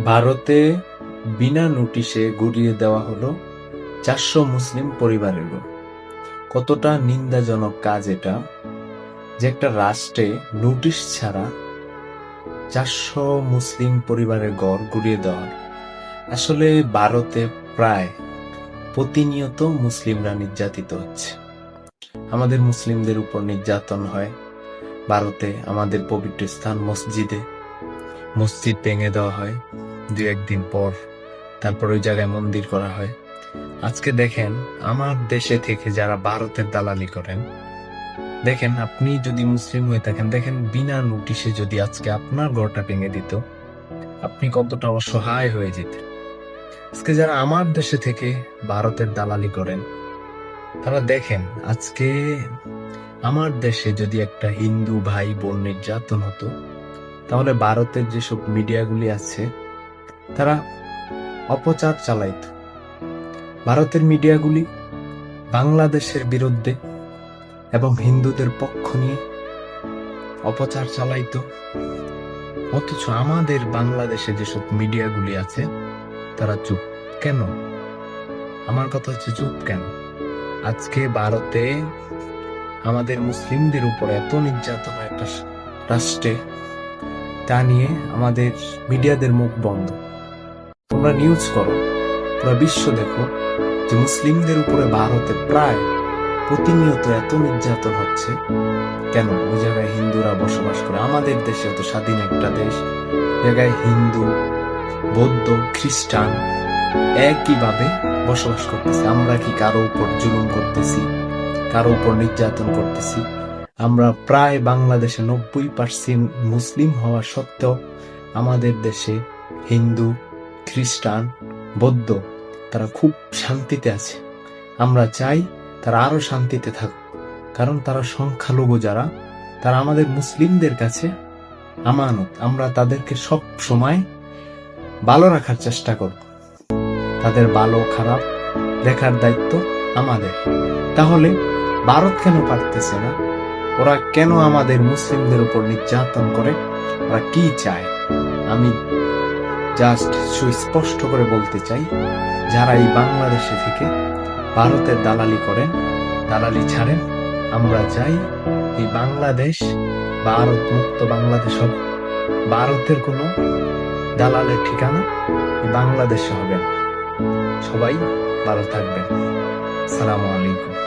ভারতে বিনা নোটিশে গুড়িয়ে দেওয়া হলো ৪০০ মুসলিম পরিবারের ঘর। কতটা নিন্দাজনক কাজ এটা, যে একটা রাষ্ট্রে নোটিশ ছাড়া ৪০০ মুসলিম পরিবারের ঘর গুড়িয়ে দেওয়ার। আসলে ভারতে প্রায় প্রতিনিয়ত মুসলিমরা নির্যাতিত হচ্ছে। আমাদের মুসলিমদের উপর নির্যাতন হয় ভারতে। আমাদের পবিত্র স্থান মসজিদ ভেঙে দেওয়া হয় ২-১ দিন পর, তারপর ওই জায়গায় মন্দির করা হয়। আজকে দেখেন, আমার দেশে থেকে যারা ভারতের দালালি করেন, দেখেন আপনি যদি মুসলিম হয়ে থাকেন, দেখেন বিনা নোটিশে যদি আজকে আপনার ঘরটা ভেঙে দিত, আপনি কতটা অসহায় হয়ে যেতেন। আজকে যারা আমার দেশে থেকে ভারতের দালালি করেন, তারা দেখেন আজকে আমার দেশে যদি একটা হিন্দু ভাই বোন নির্যাতন হতো, তাহলে ভারতের যেসব মিডিয়াগুলি আছে তারা অপচার চালাইত। ভারতের মিডিয়াগুলি বাংলাদেশের বিরুদ্ধে এবং হিন্দুদের পক্ষ নিয়ে অপচার চালাইতো। অথচ আমাদের বাংলাদেশে যেসব মিডিয়াগুলি আছে তারা চুপ কেন? আমার কথা হচ্ছে, চুপ কেন? আজকে ভারতে আমাদের মুসলিমদের উপর এত নির্যাতন হয় একটা রাষ্ট্রে, তা নিয়ে আমাদের মিডিয়াদের মুখ বন্ধ। তোমরা নিউজ করো, পুরো বিশ্ব দেখো যে মুসলিমদের উপরে ভারতে প্রায় প্রতিনিয়ত এত নির্যাতন হচ্ছে কেন? ওই জায়গায় হিন্দুরা বসবাস করে। আমাদের দেশে তো স্বাধীন একটা দেশ, জায়গায় হিন্দু, বৌদ্ধ, খ্রিস্টান একইভাবে বসবাস করতেছে। আমরা কি কারো উপর জুলুম করতেছি? কারো উপর নির্যাতন করতেছি? আমরা প্রায় বাংলাদেশে 90% মুসলিম হওয়া সত্ত্বেও আমাদের দেশে হিন্দু, খ্রিস্টান, বৌদ্ধ তারা খুব শান্তিতে আছে। আমরা চাই তারা আরো শান্তিতে থাকুক, কারণ তারা সংখ্যালঘু যারা, তারা আমাদের মুসলিমদের কাছে আমানত। আমরা তাদেরকে সব সময় ভালো রাখার চেষ্টা করব। তাদের ভালো খারাপ দেখার দায়িত্ব আমাদের। তাহলে ভারত কেন পারতেছে না? ওরা কেন আমাদের মুসলিমদের উপর নির্যাতন করে? ওরা কি চায়? আমি জাস্ট সুস্পষ্ট করে বলতে চাই, যারা এই বাংলাদেশে থেকে ভারতের দালালি করেন, দালালি ছাড়েন, আমরা চাই এই বাংলাদেশ ভারত মুক্ত বাংলাদেশ হবে। ভারতের কোনো দালালের ঠিকানা এই বাংলাদেশে হবে না। সবাই ভালো থাকবেন। আসসালামু আলাইকুম।